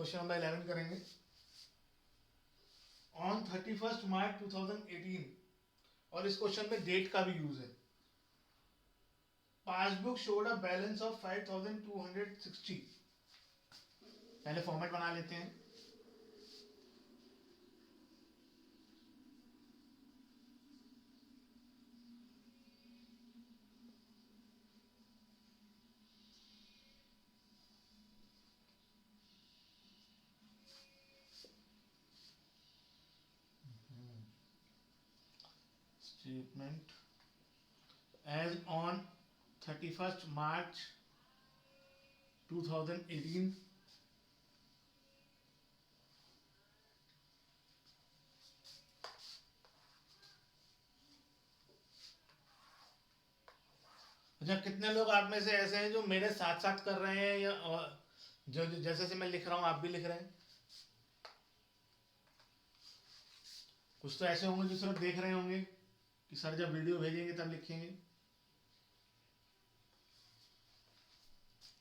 Question number 11 करेंगे। On 31 मार्च 2018, और इस क्वेश्चन में डेट का भी यूज है। Passbook showed a balance of 5260। पहले फॉर्मेट बना लेते हैं। स्टेटमेंट एज ऑन 31 मार्च 2018, अच्छा कितने लोग आप में से ऐसे हैं जो मेरे साथ साथ कर रहे हैं, या जो जैसे से मैं लिख रहा हूं आप भी लिख रहे हैं? कुछ तो ऐसे होंगे जो सिर्फ देख रहे होंगे कि सर जब वीडियो भेजेंगे तब लिखेंगे।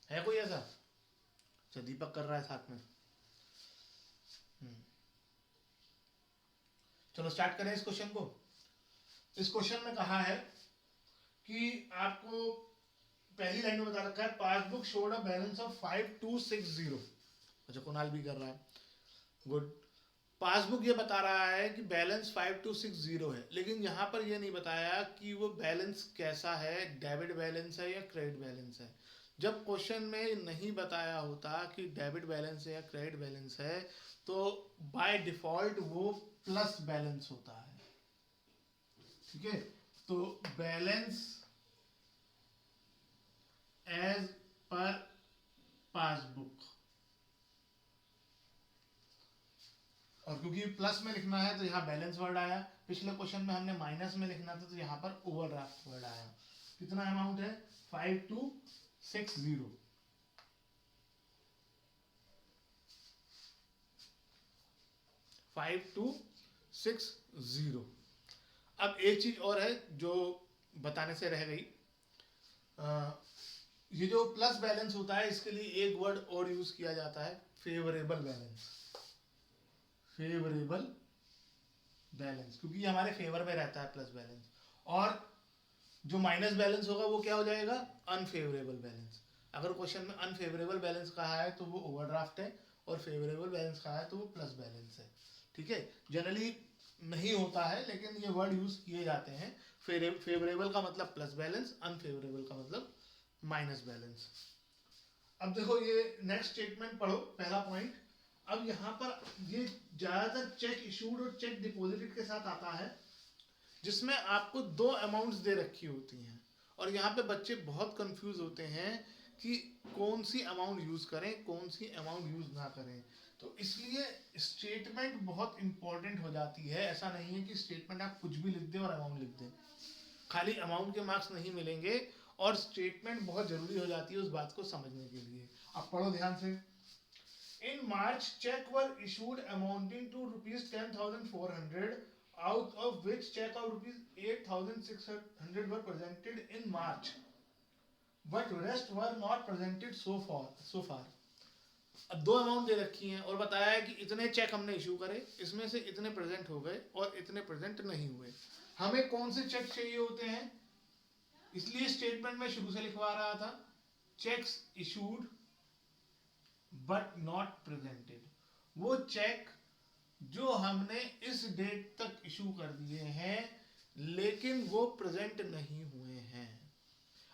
है कोई ऐसा? अच्छा दीपक कर रहा है साथ में। चलो स्टार्ट करें इस क्वेश्चन को। इस क्वेश्चन में कहा है कि आपको पहली लाइन में बता रखा है passbook showed a balance of 5260। अच्छा कुणाल भी कर रहा है, गुड। पासबुक ये बता रहा है कि बैलेंस 5260 है, लेकिन यहां पर ये नहीं बताया कि वो बैलेंस कैसा है, डेबिट बैलेंस है या क्रेडिट बैलेंस है। जब क्वेश्चन में नहीं बताया होता कि डेबिट बैलेंस है या क्रेडिट बैलेंस है, तो बाय डिफॉल्ट वो प्लस बैलेंस होता है। ठीक है, तो बैलेंस एज पर पासबुक, और क्योंकि प्लस में लिखना है तो यहाँ बैलेंस वर्ड आया। पिछले क्वेश्चन में हमने माइनस में लिखना था तो यहाँ पर ओवरड्राफ्ट वर्ड आया। कितना अमाउंट है? 5260। अब एक चीज और है जो बताने से रह गई। ये जो प्लस बैलेंस होता है इसके लिए एक वर्ड और यूज किया जाता है, फेवरेबल बैलेंस। फेवरेबल बैलेंस, क्योंकि ये हमारे फेवर में रहता है प्लस बैलेंस। और जो माइनस बैलेंस होगा वो क्या हो जाएगा? Unfavourable balance. अगर क्वेश्चन में अनफेवरेबल बैलेंस कहा है तो वो ओवरड्राफ्ट है, और फेवरेबल बैलेंस कहा है तो वो प्लस बैलेंस है। ठीक है, जनरली नहीं होता है लेकिन ये वर्ड यूज किए जाते हैं। फेवरेबल का मतलब प्लस बैलेंस, अनफेवरेबल का मतलब माइनस बैलेंस। अब देखो ये नेक्स्ट स्टेटमेंट पढ़ो, पहला पॉइंट। अब यहाँ पर ये ज्यादातर चेक इशूड और चेक डिपॉजिटेड के साथ आता है, जिसमें आपको दो अमाउंट्स दे रखी होती हैं, और यहाँ पे बच्चे बहुत कंफ्यूज होते हैं कि कौन सी अमाउंट यूज करें, कौन सी अमाउंट यूज ना करें। तो इसलिए स्टेटमेंट बहुत इंपॉर्टेंट हो जाती है। ऐसा नहीं है कि स्टेटमेंट आप कुछ भी लिख दें और अमाउंट लिख दें, खाली अमाउंट के मार्क्स नहीं मिलेंगे, और स्टेटमेंट बहुत जरूरी हो जाती है उस बात को समझने के लिए। अब पढ़ो ध्यान से। In March cheque were issued amounting to ₹10,400, out of which check of ₹8,600 were presented in March, but rest were not presented so far. अब दो अमाउंट दे रखी हैं और बताया है कि इतने चेक हमने इशू करे, इसमें से इतने प्रेजेंट हो गए और इतने प्रेजेंट नहीं हुए। हमें कौन से चेक चाहिए होते हैं, इसलिए स्टेटमेंट में शुरू से लिखवा रहा था cheques issued but not presented. वो चेक जो हमने इस डेट तक इशू कर दिए हैं लेकिन वो प्रेजेंट नहीं हुए हैं।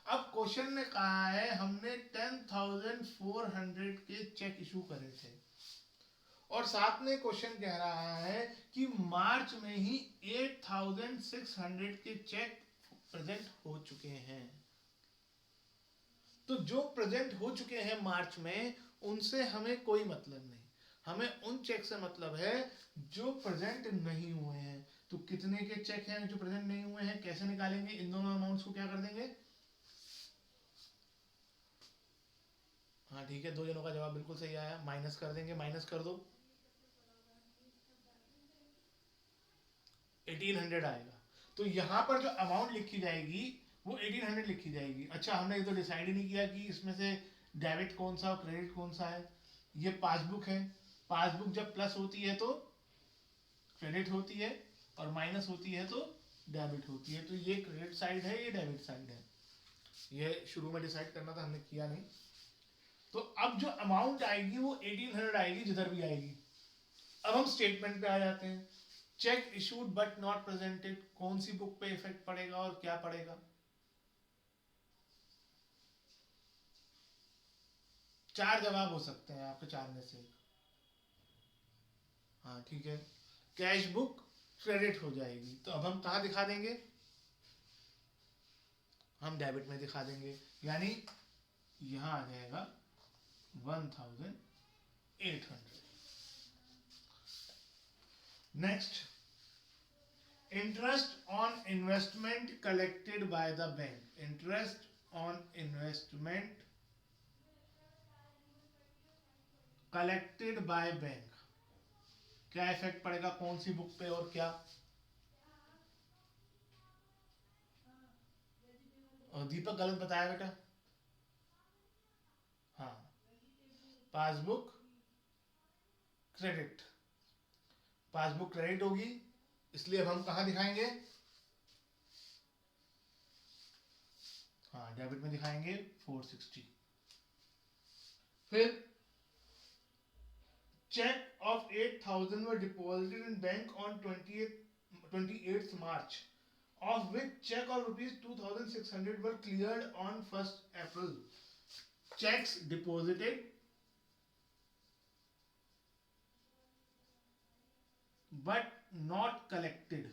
अब क्वेश्चन ने कहा है हमने 10,400 के चेक इशू करे थे, और साथ में क्वेश्चन कह रहा है कि मार्च में ही 8,600 के चेक प्रेजेंट हो चुके हैं। तो जो प्रेजेंट हो चुके हैं मार्च में उनसे हमें कोई मतलब नहीं, हमें उन चेक से मतलब है जो प्रेजेंट नहीं हुए हैं। तो कितने के चेक हैं जो प्रेजेंट नहीं हुए हैं, कैसे निकालेंगे? इन दोनों अमाउंट्स को क्या कर देंगे? हाँ ठीक है, दो जनों का जवाब बिल्कुल सही आया, माइनस कर देंगे। माइनस कर दो, 1800 आएगा। तो यहां पर जो अमाउंट लिखी जाएगी वो 1800 लिखी जाएगी। अच्छा हमने ये तो डिसाइड ही नहीं किया कि इसमें से डेबिट कौन सा और क्रेडिट कौन सा है। ये पासबुक है, पासबुक जब प्लस होती है तो क्रेडिट होती है और माइनस होती है तो डेबिट होती है। तो ये क्रेडिट साइड है, ये डेबिट साइड है। ये शुरू में डिसाइड करना था, हमने किया नहीं। तो अब जो अमाउंट आएगी वो 1800 आएगी, जिधर भी आएगी। अब हम स्टेटमेंट पे आ जाते हैं। Check issued but not presented, कौन सी बुक पे इफेक्ट पड़ेगा और क्या पड़ेगा? चार जवाब हो सकते हैं आपके, चार में से। हाँ ठीक है, कैश बुक क्रेडिट हो जाएगी। तो अब हम कहाँ दिखा देंगे? हम डेबिट में दिखा देंगे, यानी यहां आ जाएगा 1800। Next, interest on investment collected by the bank. Interest on investment collected by bank, क्या इफेक्ट पड़ेगा कौन सी बुक पे और क्या? और दीपक गलत बताया बेटा। हाँ, पासबुक क्रेडिट, पासबुक क्रेडिट होगी, इसलिए अब हम कहाँ दिखाएंगे? हाँ, डेबिट में दिखाएंगे 460। फिर check of 8000 were deposited in bank on 28th March, of which check of rupees 2600 were cleared on 1st April. Checks deposited but not collected.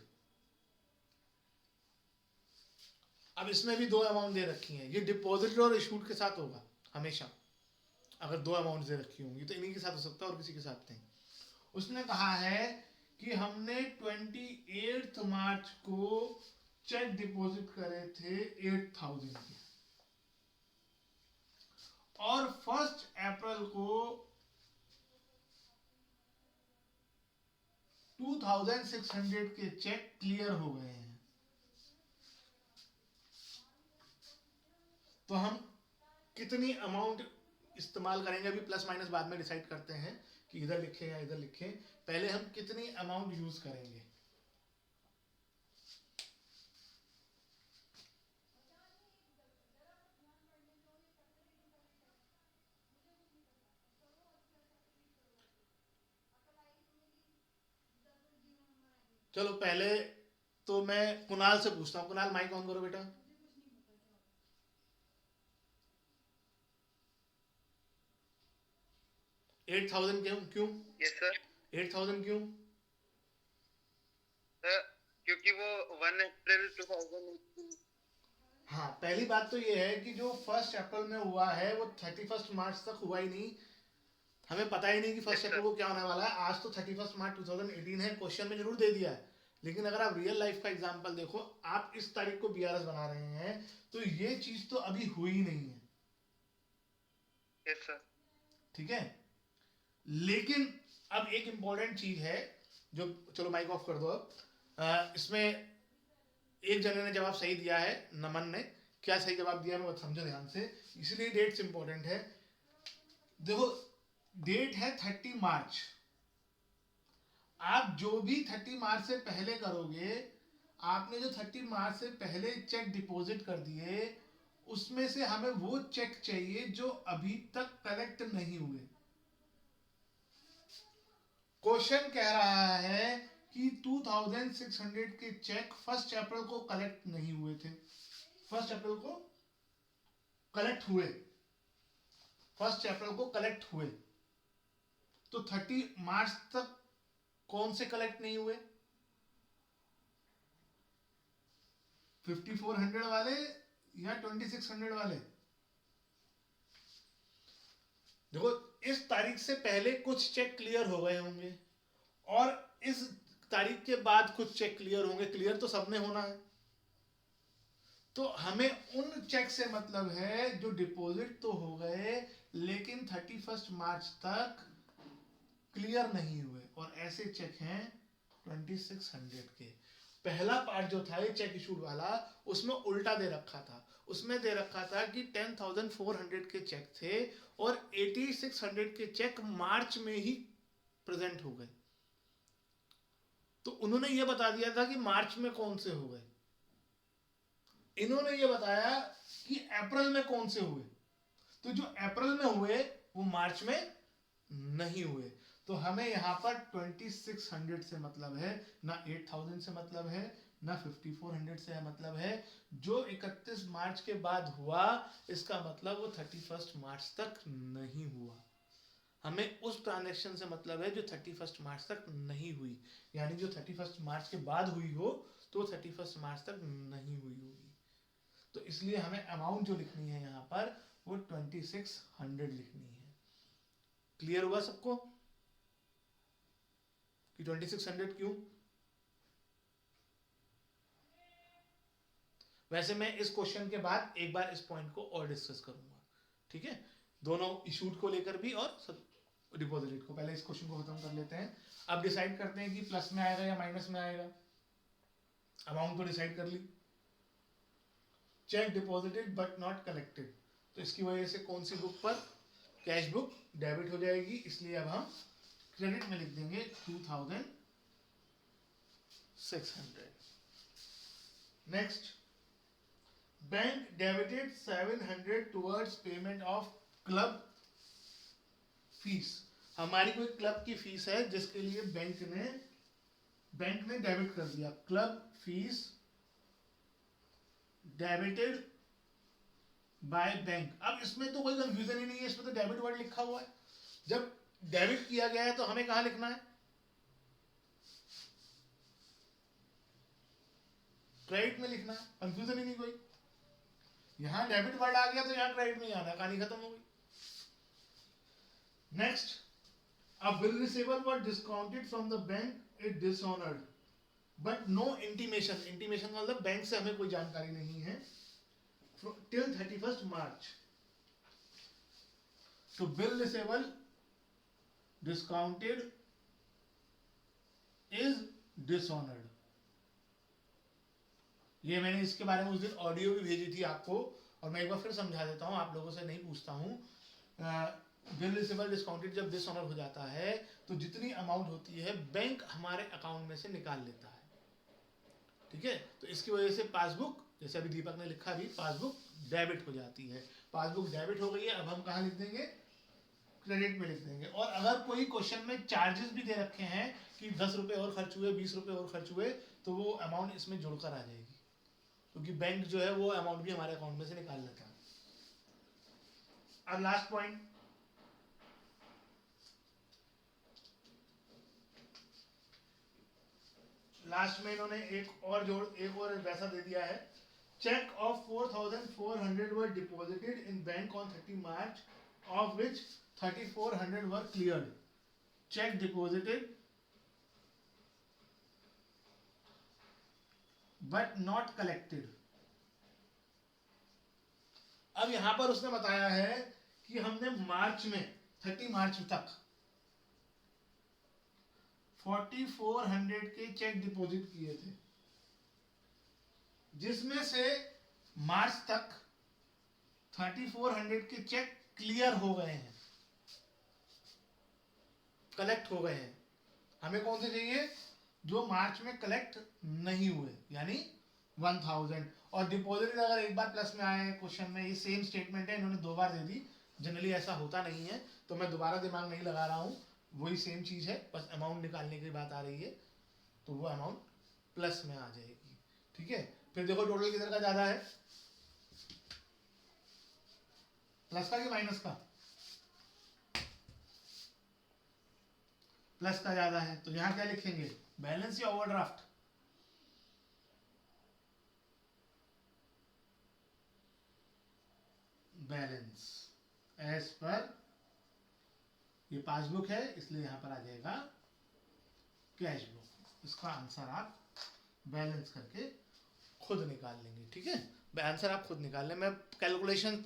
अब इसमें भी दो अमाउंट दे रखी हैं, ये डिपॉजिटेड और इशूड के साथ होगा हमेशा। अगर दो अमाउंट दे रखी होंगी तो इन्हीं के साथ हो सकता है और किसी के साथ नहीं। उसने कहा है कि हमने 28 मार्च को चेक डिपॉजिट करे थे 8000 के, और 1 अप्रैल को 2600 के चेक क्लियर हो गए हैं। तो हम कितनी अमाउंट इस्तेमाल करेंगे, अभी प्लस माइनस बाद में डिसाइड करते हैं कि इधर लिखें या इधर लिखें। पहले हम कितनी अमाउंट यूज करेंगे? चलो पहले तो मैं कुणाल से पूछता हूँ। कुणाल माइक ऑन करो बेटा। 8000 क्यों क्यों? Yes sir. 8000 क्यों? सर क्योंकि वो 1 अप्रैल 2018। हाँ, पहली बात तो ये है कि जो 1 अप्रैल में हुआ है वो 31 मार्च तक हुआ ही नहीं। हमें पता ही नहीं कि 1 अप्रैल को क्या होने वाला है। आज तो 31 मार्च 2018 है, क्वेश्चन में जरूर दे दिया है, लेकिन अगर आप रियल लाइफ का एग्जांपल देखो, आप इस तारीख को बीआरएस बना रहे हैं तो ये चीज तो अभी हुई ही नहीं है। Yes sir. ठीक है, लेकिन अब एक इंपॉर्टेंट चीज है जो, चलो माइक ऑफ कर दो अब। इसमें एक जने ने जवाब सही दिया है, नमन ने। क्या सही जवाब दिया मैं समझो ध्यान से, इसलिए डेट्स इंपॉर्टेंट है। देखो, डेट है 30 मार्च। आप जो भी 30 मार्च से पहले करोगे, आपने जो 30 मार्च से पहले चेक डिपॉजिट कर दिए, उसमें से हमें वो चेक चाहिए जो अभी तक कलेक्ट नहीं हुए। क्वेश्चन कह रहा है कि 2600 के चेक 1 अप्रैल को कलेक्ट नहीं हुए थे। 1 अप्रैल को कलेक्ट हुए, 1 अप्रैल को कलेक्ट हुए, तो 30 मार्च तक कौन से कलेक्ट नहीं हुए? 5400 वाले या 2600 वाले? देखो, इस तारीख से पहले कुछ चेक क्लियर हो गए होंगे और इस तारीख के बाद कुछ चेक क्लियर होंगे। क्लियर तो सबने होना है। तो हमें उन चेक से मतलब है जो डिपॉजिट तो हो गए लेकिन 31 मार्च तक क्लियर नहीं हुए, और ऐसे चेक हैं 2600 के। पहला पार्ट जो था ये चेक इशूड वाला, उसमें उल्टा दे रखा था। उसमें दे रखा था कि 10,400 के चेक थे और 8,600 के चेक मार्च में ही प्रेजेंट हो गए। तो उन्होंने ये बता दिया था कि मार्च में कौन से हो गए, इन्होंने ये बताया कि अप्रैल में कौन से हुए। तो जो अप्रैल में हुए वो मार्च में नहीं हुए। तो हमें यहाँ पर 2600 से मतलब है, ना 8000 से मतलब है, ना 5400 से मतलब है। जो 31 मार्च के बाद हुआ इसका मतलब वो 31 मार्च तक नहीं हुआ। हमें उस ट्रांजैक्शन से मतलब है जो 31 मार्च तक नहीं हुई, यानी जो 31 मार्च के बाद हुई हो तो 31 मार्च तक नहीं हुई होगी। तो इसलिए हमें अमाउंट जो लिखनी है यहाँ पर वो 2600 लिखनी है। क्लियर हुआ सबको कि 2600 क्यों? वैसे मैं इस क्वेश्चन के बाद एक बार इस पॉइंट को और डिस्कस करूंगा, ठीक है, दोनों इशूड को लेकर भी और डिपॉजिट को। पहले इस क्वेश्चन को खत्म कर लेते हैं। अब डिसाइड करते हैं कि प्लस में आएगा या माइनस में आएगा। अमाउंट तो डिसाइड कर ली, cheque deposited but not collected, तो इसकी वजह से कौन सी बुक पर? कैश बुक डेबिट हो जाएगी, इसलिए अब हम क्रेडिट में लिख देंगे 2600। Next, bank debited 700 towards payment of club fees. हमारी कोई क्लब की फीस है जिसके लिए बैंक ने डेबिट कर दिया, club fees debited by bank. अब इसमें तो कोई कंफ्यूजन ही नहीं है, इसमें तो डेबिट वर्ड लिखा हुआ है। जब डेबिट किया गया है तो हमें कहां लिखना है? क्रेडिट में लिखना है, कंफ्यूजन ही नहीं कोई। यहां डेबिट वर्ड आ गया तो यहां क्रेडिट में आना है, कहानी खत्म हो गई। Next, a bill receivable was discounted from the bank it dishonoured but no intimation. Intimation का मतलब बैंक से हमें कोई जानकारी नहीं है till 31st March. So bill receivable discounted is dishonored. ये मैंने इसके बारे में उस दिन ऑडियो भी भेजी थी आपको, और मैं एक बार फिर समझा देता हूँ, आप लोगों से नहीं पूछता हूँ। बिल रिसीवेबल डिस्काउंटेड जब डिसऑनर हो जाता है तो जितनी अमाउंट होती है बैंक हमारे अकाउंट में से निकाल लेता है, ठीक है। तो इसकी वजह से पासबुक, जैसे अभी दीपक ने लिखा भी, पासबुक डेबिट हो जाती है। पासबुक डेबिट हो गई है, अब हम कहाँ लिख देंगे? क्रेडिट में लिख देंगे। और अगर कोई क्वेश्चन में चार्जेस भी दे रखे हैं कि 10 रुपए और खर्च हुए, 20 रुपए और खर्च हुए, तो वो अमाउंट इसमें जुड़कर आ जाएगी, क्योंकि बैंक जो है वो अमाउंट भी हमारे अकाउंट में से निकाल लेता है। अब लास्ट पॉइंट, लास्ट में इन्होंने एक और वैसा दे दिया है। Cheque of 4,400 were deposited in bank on 30 March, of which 3,400 were cleared. Cheque deposited but not collected. अब यहां पर उसने बताया है कि हमने मार्च में 30 मार्च तक 4,400 के चेक डिपॉजिट किए थे, जिसमें से मार्च तक 3,400 के चेक क्लियर हो गए हैं, कलेक्ट हो गए हैं। हमें कौन से चाहिए? जो मार्च में कलेक्ट नहीं हुए, यानी 1000। और डिपॉजिट अगर एक बार प्लस में आए क्वेश्चन में, ये सेम स्टेटमेंट है, इन्होंने 2 बार दे दी। जनरली ऐसा होता नहीं है, तो मैं दोबारा दिमाग नहीं लगा रहा हूँ, वही सेम चीज है, बस अमाउंट निकालने की बात आ रही है, तो वो अमाउंट प्लस में आ जाएगी, ठीक है। फिर देखो टोटल किधर का ज्यादा है, प्लस का कि माइनस का? प्लस का ज्यादा है, तो यहां क्या लिखेंगे? बैलेंस या ओवरड्राफ्ट? बैलेंस एज पर, ये पासबुक है इसलिए यहां पर आ जाएगा कैश बुक। इसका आंसर आप बैलेंस करके खुद निकाल लेंगे, ठीक है। आंसर आप खुद निकाल लें, मैं कैलकुलेशन